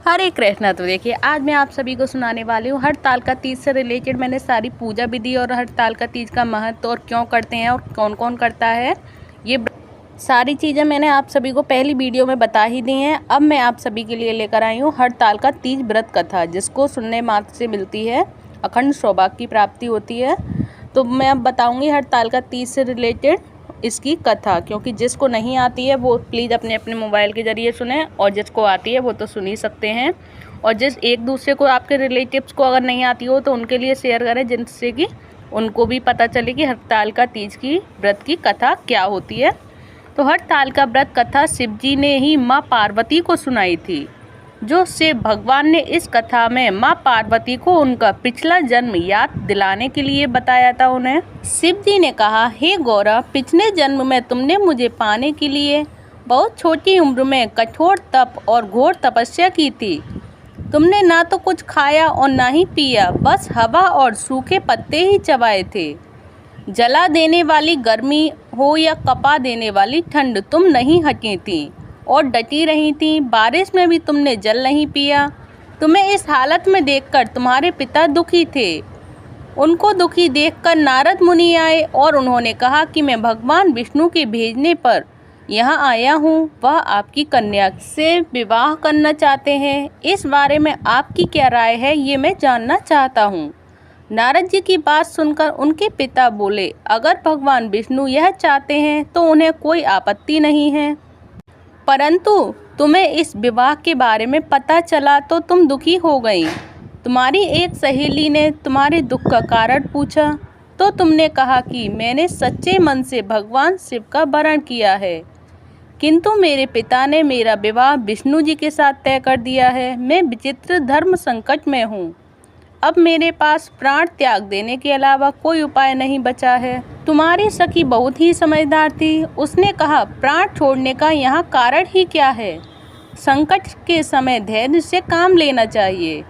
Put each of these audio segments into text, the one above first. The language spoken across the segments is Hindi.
हरे कृष्णा। तो देखिए, आज मैं आप सभी को सुनाने वाली हूँ हरतालिका तीज से रिलेटेड। मैंने सारी पूजा विधि और हरतालिका तीज का महत्व और क्यों करते हैं और कौन कौन करता है, ये सारी चीज़ें मैंने आप सभी को पहली वीडियो में बता ही दी हैं। अब मैं आप सभी के लिए लेकर आई हूँ हरतालिका तीज व्रत कथा, जिसको सुनने मात्र से मिलती है अखंड सौभाग्य की प्राप्ति होती है। तो मैं अब बताऊँगी हरतालिका तीज से रिलेटेड इसकी कथा, क्योंकि जिसको नहीं आती है वो प्लीज़ अपने अपने मोबाइल के ज़रिए सुने, और जिसको आती है वो तो सुन ही सकते हैं। और जिस एक दूसरे को, आपके रिलेटिव्स को अगर नहीं आती हो तो उनके लिए शेयर करें, जिनसे कि उनको भी पता चले कि हरतालिका तीज की व्रत की कथा क्या होती है। तो हरतालिका व्रत कथा शिव जी ने ही माँ पार्वती को सुनाई थी। जो शिव भगवान ने इस कथा में माँ पार्वती को उनका पिछला जन्म याद दिलाने के लिए बताया था। उन्हें शिव जी ने कहा, हे गौरा, पिछले जन्म में तुमने मुझे पाने के लिए बहुत छोटी उम्र में कठोर तप और घोर तपस्या की थी। तुमने ना तो कुछ खाया और ना ही पिया, बस हवा और सूखे पत्ते ही चबाए थे। जला देने वाली गर्मी हो या कपा देने वाली ठंड, तुम नहीं हटी थी और डटी रही थी। बारिश में भी तुमने जल नहीं पिया। तुम्हें इस हालत में देखकर तुम्हारे पिता दुखी थे। उनको दुखी देखकर नारद मुनि आए और उन्होंने कहा कि मैं भगवान विष्णु के भेजने पर यहाँ आया हूँ। वह आपकी कन्या से विवाह करना चाहते हैं। इस बारे में आपकी क्या राय है, ये मैं जानना चाहता हूँ। नारद जी की बात सुनकर उनके पिता बोले, अगर भगवान विष्णु यह चाहते हैं तो उन्हें कोई आपत्ति नहीं है, परंतु तुम्हें इस विवाह के बारे में पता चला तो तुम दुखी हो गई। तुम्हारी एक सहेली ने तुम्हारे दुख का कारण पूछा तो तुमने कहा कि मैंने सच्चे मन से भगवान शिव का वरण किया है, किंतु मेरे पिता ने मेरा विवाह विष्णु जी के साथ तय कर दिया है। मैं विचित्र धर्म संकट में हूँ। अब मेरे पास प्राण त्याग देने के अलावा कोई उपाय नहीं बचा है। तुम्हारी सखी बहुत ही समझदार थी। उसने कहा, प्राण छोड़ने का यहाँ कारण ही क्या है? संकट के समय धैर्य से काम लेना चाहिए।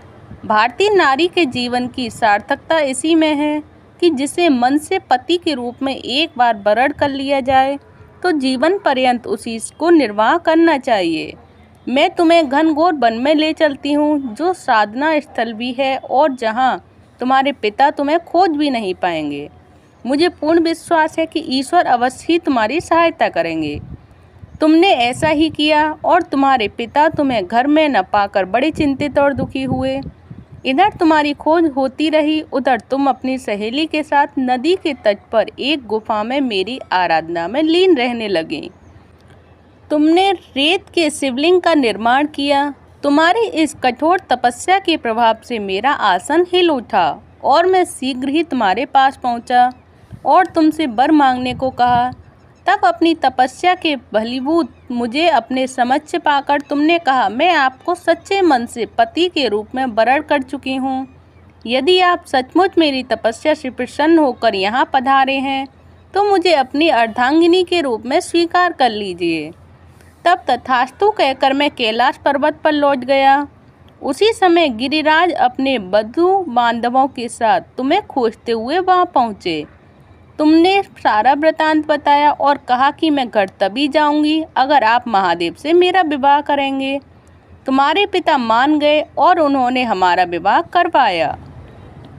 भारतीय नारी के जीवन की सार्थकता इसी में है कि जिसे मन से पति के रूप में एक बार वरण कर लिया जाए तो जीवन पर्यंत उसी को निर्वाह करना चाहिए। मैं तुम्हें घनघोर वन में ले चलती हूँ, जो साधना स्थल भी है और जहाँ तुम्हारे पिता तुम्हें खोज भी नहीं पाएंगे। मुझे पूर्ण विश्वास है कि ईश्वर अवश्य ही तुम्हारी सहायता करेंगे। तुमने ऐसा ही किया और तुम्हारे पिता तुम्हें घर में न पाकर बड़े चिंतित और दुखी हुए। इधर तुम्हारी खोज होती रही, उधर तुम अपनी सहेली के साथ नदी के तट पर एक गुफा में मेरी आराधना में लीन रहने लगी। तुमने रेत के शिवलिंग का निर्माण किया। तुम्हारी इस कठोर तपस्या के प्रभाव से मेरा आसन हिल उठा और मैं शीघ्र ही तुम्हारे पास पहुंचा और तुमसे वर मांगने को कहा। तब अपनी तपस्या के फलीभूत मुझे अपने समक्ष पाकर तुमने कहा, मैं आपको सच्चे मन से पति के रूप में वरण कर चुकी हूँ। यदि आप सचमुच मेरी तपस्या से प्रसन्न होकर यहाँ पधारे हैं तो मुझे अपनी अर्धांगिनी के रूप में स्वीकार कर लीजिए। तब तथास्तु कहकर मैं कैलाश पर्वत पर लौट गया। उसी समय गिरिराज अपने बंधु बांधवों के साथ तुम्हें खोजते हुए वहां पहुँचे। तुमने सारा वृतांत बताया और कहा कि मैं घर तभी जाऊंगी अगर आप महादेव से मेरा विवाह करेंगे। तुम्हारे पिता मान गए और उन्होंने हमारा विवाह करवाया।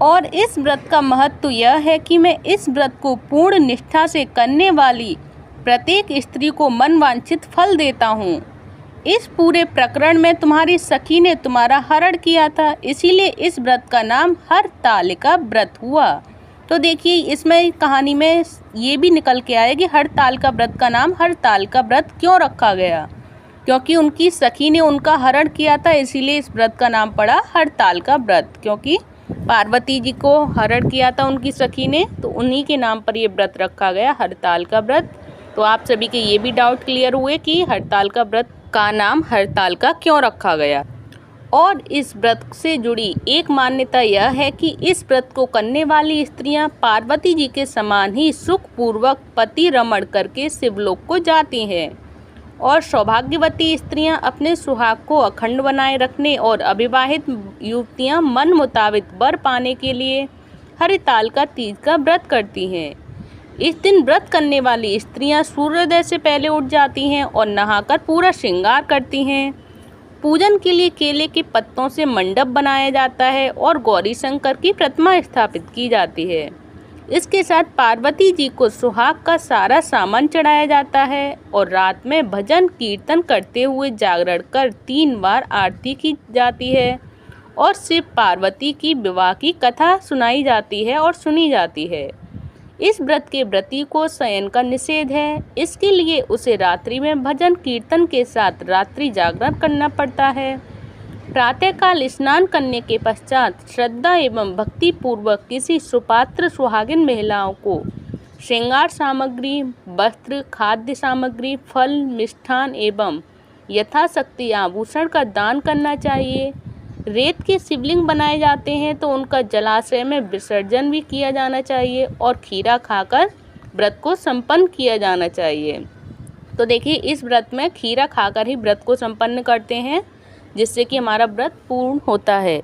और इस व्रत का महत्व यह है कि मैं इस व्रत को पूर्ण निष्ठा से करने वाली प्रत्येक स्त्री को मनवांछित फल देता हूँ। इस पूरे प्रकरण में तुम्हारी सखी ने तुम्हारा हरण किया था, इसीलिए इस व्रत का नाम हरतालिका व्रत हुआ। तो देखिए, इसमें कहानी में ये भी निकल के आया कि हरतालिका व्रत का नाम हरतालिका व्रत क्यों रखा गया, क्योंकि उनकी सखी ने उनका हरण किया था, इसीलिए इस व्रत का नाम पड़ा हरतालिका व्रत। क्योंकि पार्वती जी को हरण किया था उनकी सखी ने, तो उन्हीं के नाम पर ये व्रत रखा गया, हरतालिका व्रत। तो आप सभी के ये भी डाउट क्लियर हुए कि हरतालिका व्रत का नाम हरतालिका क्यों रखा गया। और इस व्रत से जुड़ी एक मान्यता यह है कि इस व्रत को करने वाली स्त्रियां पार्वती जी के समान ही सुखपूर्वक पति रमण करके शिवलोक को जाती हैं। और सौभाग्यवती स्त्रियां अपने सुहाग को अखंड बनाए रखने और अविवाहित युवतियां मन मुताबिक वर पाने के लिए हरतालिका तीज का व्रत करती हैं। इस दिन व्रत करने वाली स्त्रियां सूर्योदय से पहले उठ जाती हैं और नहाकर पूरा श्रृंगार करती हैं पूजन के लिए केले के पत्तों से मंडप बनाया जाता है और गौरी शंकर की प्रतिमा स्थापित की जाती है। इसके साथ पार्वती जी को सुहाग का सारा सामान चढ़ाया जाता है और रात में भजन कीर्तन करते हुए जागरण कर 3 बार आरती की जाती है और शिव पार्वती की विवाह की कथा सुनाई जाती है और सुनी जाती है। इस व्रत के व्रती को शयन का निषेध है, इसके लिए उसे रात्रि में भजन कीर्तन के साथ रात्रि जागरण करना पड़ता है। प्रातःकाल स्नान करने के पश्चात श्रद्धा एवं भक्ति पूर्वक किसी सुपात्र सुहागिन महिलाओं को श्रृंगार सामग्री, वस्त्र, खाद्य सामग्री, फल, मिष्ठान एवं यथाशक्ति आभूषण का दान करना चाहिए। रेत के शिवलिंग बनाए जाते हैं तो उनका जलाशय में विसर्जन भी किया जाना चाहिए और खीरा खाकर व्रत को संपन्न किया जाना चाहिए। तो देखिए, इस व्रत में खीरा खाकर ही व्रत को संपन्न करते हैं, जिससे कि हमारा व्रत पूर्ण होता है।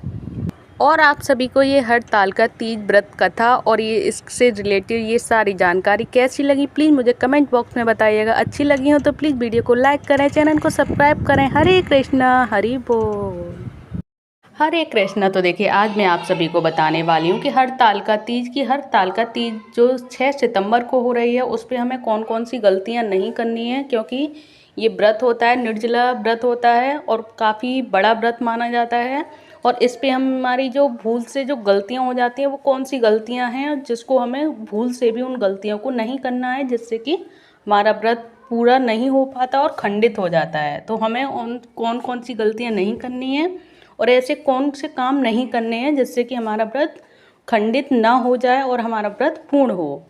और आप सभी को ये हड़ताल का तीज व्रत कथा और ये इससे रिलेटेड ये सारी जानकारी कैसी लगी, प्लीज़ मुझे कमेंट बॉक्स में बताइएगा। अच्छी लगी हो तो प्लीज़ वीडियो को लाइक करें, चैनल को सब्सक्राइब करें। हरे कृष्णा, हरि बोल, हरे कृष्णा। तो देखिए, आज मैं आप सभी को बताने वाली हूँ कि हड़ताल का तीज जो 6 सितंबर को हो रही है, उस पर हमें कौन कौन सी गलतियाँ नहीं करनी है, क्योंकि ये व्रत होता है, निर्जला व्रत होता है और काफ़ी बड़ा व्रत माना जाता है। और इस पे हमारी जो भूल से जो गलतियाँ हो जाती हैं, वो कौन सी गलतियाँ हैं जिसको हमें भूल से भी उन गलतियों को नहीं करना है, जिससे कि हमारा व्रत पूरा नहीं हो पाता और खंडित हो जाता है। तो हमें उन कौन सी गलतियाँ नहीं करनी है और ऐसे कौन से काम नहीं करने हैं जिससे कि हमारा व्रत खंडित ना हो जाए और हमारा व्रत पूर्ण हो,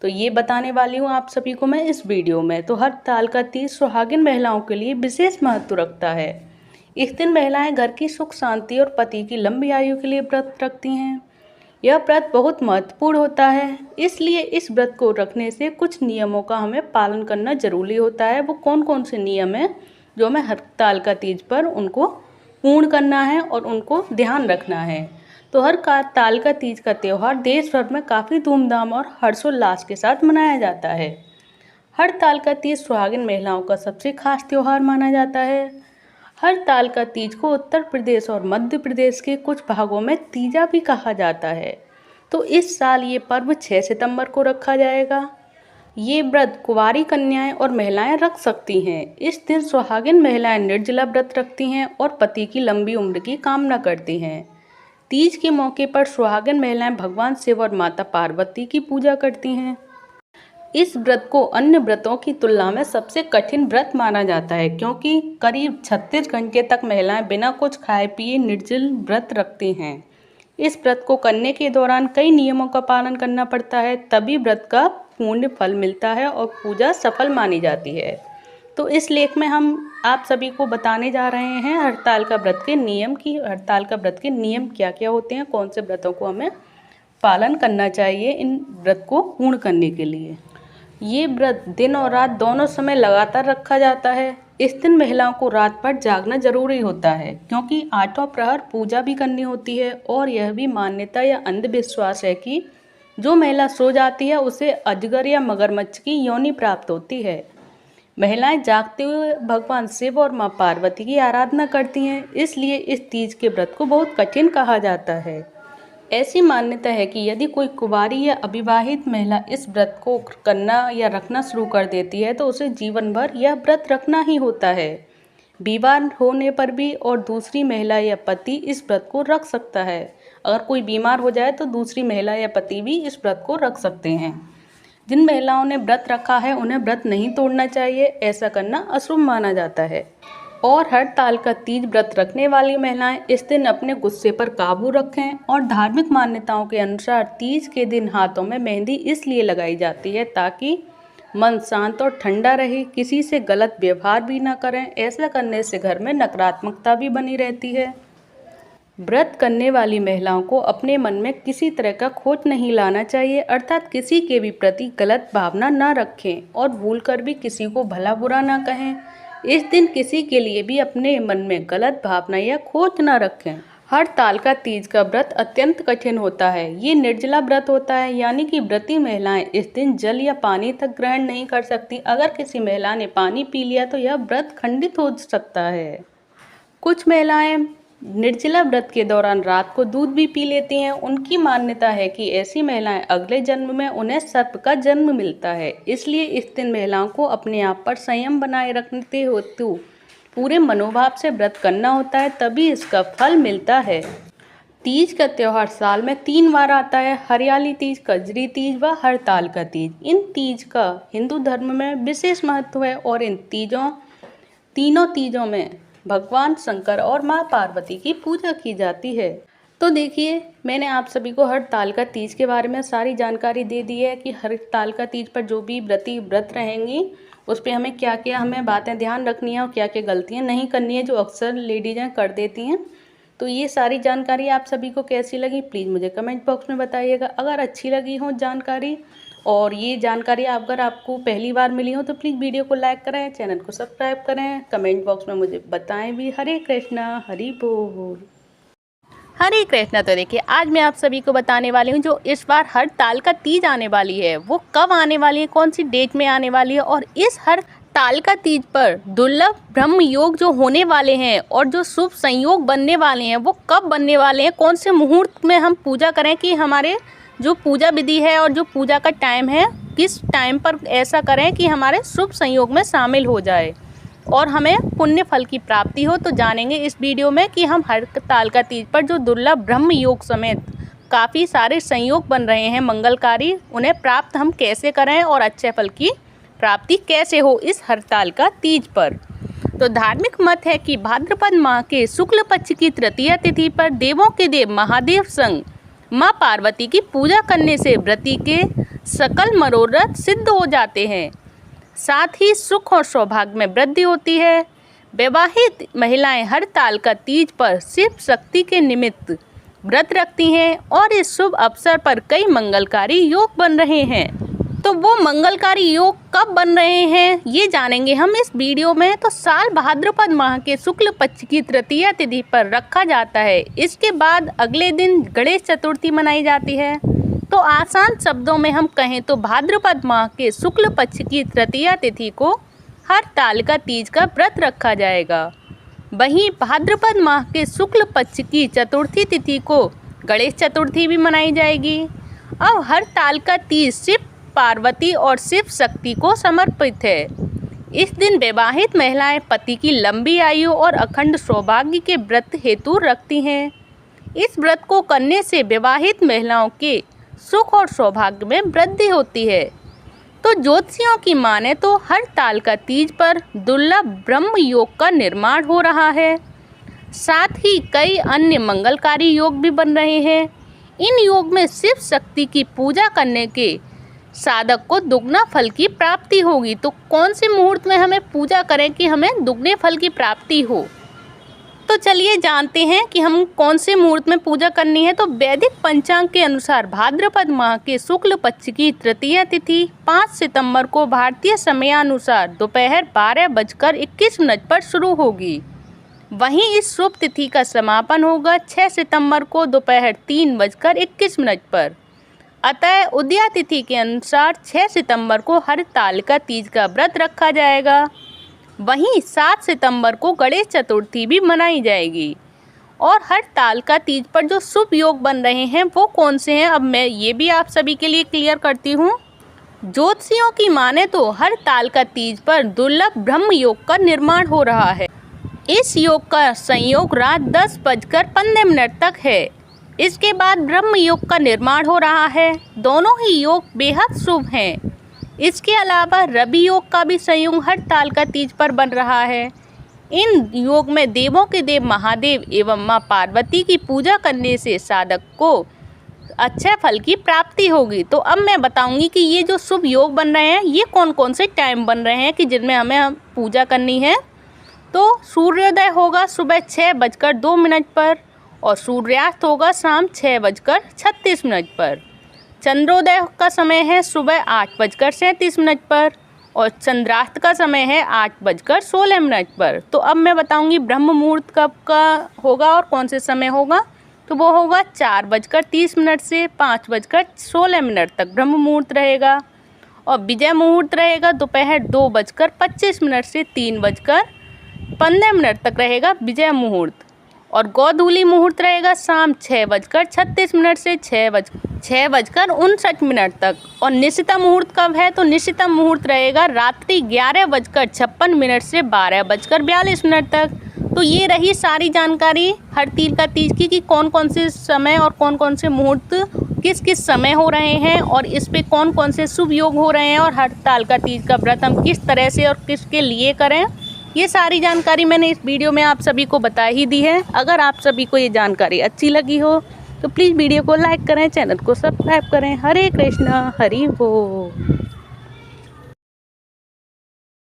तो ये बताने वाली हूँ आप सभी को मैं इस वीडियो में। तो हड़ताल का तीज सुहागिन महिलाओं के लिए विशेष महत्व रखता है। इस दिन महिलाएं घर की सुख शांति और पति की लंबी आयु के लिए व्रत रखती हैं। यह व्रत बहुत महत्वपूर्ण होता है, इसलिए इस व्रत को रखने से कुछ नियमों का हमें पालन करना जरूरी होता है। वो कौन कौन से नियम हैं जो हमें हड़ताल का तीज पर उनको पूर्ण करना है और उनको ध्यान रखना है। तो हड़ताल का तीज का त्यौहार देश भर में काफ़ी धूमधाम और हर्षोल्लास के साथ मनाया जाता है। हड़ताल का तीज सुहागिन महिलाओं का सबसे खास त्यौहार माना जाता है। हड़ताल का तीज को उत्तर प्रदेश और मध्य प्रदेश के कुछ भागों में तीजा भी कहा जाता है। तो इस साल ये पर्व 6 सितंबर को रखा जाएगा। ये व्रत कुंवारी कन्याएं और महिलाएं रख सकती हैं। इस दिन सुहागिन महिलाएं निर्जला व्रत रखती हैं और पति की लंबी उम्र की कामना करती हैं। तीज के मौके पर सुहागिन महिलाएं भगवान शिव और माता पार्वती की पूजा करती हैं। इस व्रत को अन्य व्रतों की तुलना में सबसे कठिन व्रत माना जाता है, क्योंकि करीब 36 घंटे तक महिलाएं बिना कुछ खाए पिए निर्जल व्रत रखती हैं। इस व्रत को करने के दौरान कई नियमों का पालन करना पड़ता है, तभी व्रत का पूर्ण फल मिलता है और पूजा सफल मानी जाती है। तो इस लेख में हम आप सभी को बताने जा रहे हैं हड़ताल का व्रत के नियम की हड़ताल का व्रत के नियम क्या क्या होते हैं, कौन से व्रतों को हमें पालन करना चाहिए इन व्रत को पूर्ण करने के लिए। ये व्रत दिन और रात दोनों समय लगातार रखा जाता है। इस दिन महिलाओं को रात भर जागना जरूरी होता है, क्योंकि 8वां प्रहर पूजा भी करनी होती है और यह भी मान्यता या अंधविश्वास है कि जो महिला सो जाती है उसे अजगर या मगरमच्छ की योनि प्राप्त होती है। महिलाएं जागते हुए भगवान शिव और मां पार्वती की आराधना करती हैं, इसलिए इस तीज के व्रत को बहुत कठिन कहा जाता है। ऐसी मान्यता है कि यदि कोई कुंवारी या अविवाहित महिला इस व्रत को करना या रखना शुरू कर देती है तो उसे जीवन भर यह व्रत रखना ही होता है। बीमार होने पर भी और दूसरी महिला या पति इस व्रत को रख सकता है। अगर कोई बीमार हो जाए तो दूसरी महिला या पति भी इस व्रत को रख सकते हैं। जिन महिलाओं ने व्रत रखा है उन्हें व्रत नहीं तोड़ना चाहिए, ऐसा करना अशुभ माना जाता है। और हड़ताल का तीज व्रत रखने वाली महिलाएं इस दिन अपने गुस्से पर काबू रखें। और धार्मिक मान्यताओं के अनुसार तीज के दिन हाथों में मेहंदी इसलिए लगाई जाती है ताकि मन शांत और ठंडा रहे, किसी से गलत व्यवहार भी ना करें। ऐसा करने से घर में नकारात्मकता भी बनी रहती है। व्रत करने वाली महिलाओं को अपने मन में किसी तरह का खोट नहीं लाना चाहिए, अर्थात किसी के भी प्रति गलत भावना ना रखें और भूलकर भी किसी को भला बुरा ना कहें। इस दिन किसी के लिए भी अपने मन में गलत भावना या खोट ना रखें। हड़ताल का तीज का व्रत अत्यंत कठिन होता है। ये निर्जला व्रत होता है, यानी कि व्रती महिलाएं इस दिन जल या पानी तक ग्रहण नहीं कर सकती। अगर किसी महिला ने पानी पी लिया तो यह व्रत खंडित हो सकता है। कुछ महिलाएं निर्जला व्रत के दौरान रात को दूध भी पी लेती हैं। उनकी मान्यता है कि ऐसी महिलाएं अगले जन्म में उन्हें सर्प का जन्म मिलता है। इसलिए इस दिन महिलाओं को अपने आप पर संयम बनाए रखते हेतु पूरे मनोभाव से व्रत करना होता है, तभी इसका फल मिलता है। तीज का त्योहार साल में 3 बार आता है, हरियाली तीज, कजरी तीज व हड़ताल का तीज। इन तीज का हिंदू धर्म में विशेष महत्व है और इन तीनों तीजों में भगवान शंकर और माँ पार्वती की पूजा की जाती है। तो देखिए, मैंने आप सभी को हड़ताल का तीज के बारे में सारी जानकारी दे दी है कि हड़ताल का तीज पर जो भी व्रत रहेंगी उस पर हमें क्या क्या बातें ध्यान रखनी है और क्या क्या गलतियाँ नहीं करनी है, जो अक्सर लेडीज़ें कर देती हैं। तो ये सारी जानकारी आप सभी को कैसी लगी प्लीज़ मुझे कमेंट बॉक्स में बताइएगा। अगर अच्छी लगी हो जानकारी और ये जानकारी अगर आपको पहली बार मिली हो तो प्लीज़ वीडियो को लाइक करें, चैनल को सब्सक्राइब करें, कमेंट बॉक्स में मुझे बताएं भी। हरे कृष्णा, हरि बोल। हरे कृष्णा। तो देखिए, आज मैं आप सभी को बताने वाली हूँ जो इस बार हड़ताल का तीज आने वाली है वो कब आने वाली है, कौन सी डेट में आने वाली है, और इस हड़ताल का तीज पर दुर्लभ ब्रह्म योग जो होने वाले हैं और जो शुभ संयोग बनने वाले हैं वो कब बनने वाले हैं, कौन से मुहूर्त में हम पूजा करें कि हमारे जो पूजा विधि है और जो पूजा का टाइम है किस टाइम पर ऐसा करें कि हमारे शुभ संयोग में शामिल हो जाए और हमें पुण्य फल की प्राप्ति हो। तो जानेंगे इस वीडियो में कि हम हड़ताल का तीज पर जो दुर्लभ ब्रह्म योग समेत काफ़ी सारे संयोग बन रहे हैं मंगलकारी, उन्हें प्राप्त हम कैसे करें और अच्छे फल की प्राप्ति कैसे हो इस हड़ताल का तीज पर। तो धार्मिक मत है कि भाद्रपद माह के शुक्ल पक्ष की तृतीया तिथि पर देवों के देव महादेव संग माँ पार्वती की पूजा करने से व्रती के सकल मनोरथ सिद्ध हो जाते हैं, साथ ही सुख और सौभाग्य में वृद्धि होती है। विवाहित महिलाएं हड़ताल का तीज पर शिव शक्ति के निमित्त व्रत रखती हैं और इस शुभ अवसर पर कई मंगलकारी योग बन रहे हैं। तो वो मंगलकारी योग कब बन रहे हैं ये जानेंगे हम इस वीडियो में। तो साल भाद्रपद माह के शुक्ल पक्ष की तृतीया तिथि पर रखा जाता है। इसके बाद अगले दिन गणेश चतुर्थी मनाई जाती है। तो आसान शब्दों में हम कहें तो भाद्रपद माह के शुक्ल पक्ष की तृतीया तिथि को हड़ताल का तीज का व्रत रखा जाएगा। वहीं भाद्रपद माह के शुक्ल पक्ष की चतुर्थी तिथि को गणेश चतुर्थी भी मनाई जाएगी। अब हड़ताल का तीज शिव पार्वती और शिव शक्ति को समर्पित है। इस दिन विवाहित महिलाएं पति की लंबी आयु और अखंड सौभाग्य के व्रत हेतु रखती हैं। इस व्रत को करने से विवाहित महिलाओं के सुख और सौभाग्य में वृद्धि होती है। तो ज्योतिषियों की माने तो हड़ताल का तीज पर दुर्लभ ब्रह्म योग का निर्माण हो रहा है, साथ ही कई अन्य मंगलकारी योग भी बन रहे हैं। इन योग में शिव शक्ति की पूजा करने के साधक को दुगना फल की प्राप्ति होगी। तो कौन से मुहूर्त में हमें पूजा करें कि हमें दुगने फल की प्राप्ति हो, तो चलिए जानते हैं कि हम कौन से मुहूर्त में पूजा करनी है। तो वैदिक पंचांग के अनुसार भाद्रपद माह के शुक्ल पक्ष की तृतीया तिथि 5 सितंबर को भारतीय समयानुसार दोपहर 12:21 पर शुरू होगी। वहीं इस शुभ तिथि का समापन होगा 6 सितंबर को दोपहर 3:21 पर। अतः उदया तिथि के अनुसार 6 सितंबर को हड़ताल का तीज का व्रत रखा जाएगा। वहीं 7 सितंबर को गणेश चतुर्थी भी मनाई जाएगी। और हड़ताल का तीज पर जो शुभ योग बन रहे हैं वो कौन से हैं, अब मैं ये भी आप सभी के लिए क्लियर करती हूँ। ज्योतिषियों की माने तो हड़ताल का तीज पर दुर्लभ ब्रह्म योग का निर्माण हो रहा है। इस योग का संयोग रात 10:15 तक है। इसके बाद ब्रह्म योग का निर्माण हो रहा है। दोनों ही योग बेहद शुभ हैं। इसके अलावा रवि योग का भी संयोग हड़ताल का तीज पर बन रहा है। इन योग में देवों के देव महादेव एवं माँ पार्वती की पूजा करने से साधक को अच्छे फल की प्राप्ति होगी। तो अब मैं बताऊंगी कि ये जो शुभ योग बन रहे हैं ये कौन कौन से टाइम बन रहे हैं कि जिनमें हमें पूजा करनी है। तो सूर्योदय होगा सुबह 6:02 पर और सूर्यास्त होगा शाम 6:36 पर। चंद्रोदय का समय है सुबह 8:37 पर और चंद्रास्त का समय है 8:16 पर। तो अब मैं बताऊंगी ब्रह्म मुहूर्त कब का होगा और कौन से समय होगा। तो वो होगा 4:30 से 5:16 तक ब्रह्म मुहूर्त रहेगा और विजय मुहूर्त रहेगा दोपहर 2:25 से 15 मिनट तक रहेगा विजय मुहूर्त और गोधूली मुहूर्त रहेगा शाम 6:36 से 6:59 तक। और निशिता मुहूर्त कब है, तो निशिता मुहूर्त रहेगा रात्रि 11:56 से 12:42 तक। तो ये रही सारी जानकारी हरतालिका तीज की कि कौन कौन से समय और कौन कौन से मुहूर्त किस किस समय हो रहे हैं और इस पे कौन कौन से शुभ योग हो रहे हैं और हरतालिका तीज का व्रत हम किस तरह से और किसके लिए करें। ये सारी जानकारी मैंने इस वीडियो में आप सभी को बता ही दी है। अगर आप सभी को ये जानकारी अच्छी लगी हो तो प्लीज़ वीडियो को लाइक करें, चैनल को सब्सक्राइब करें। हरे कृष्णा, हरि बोल।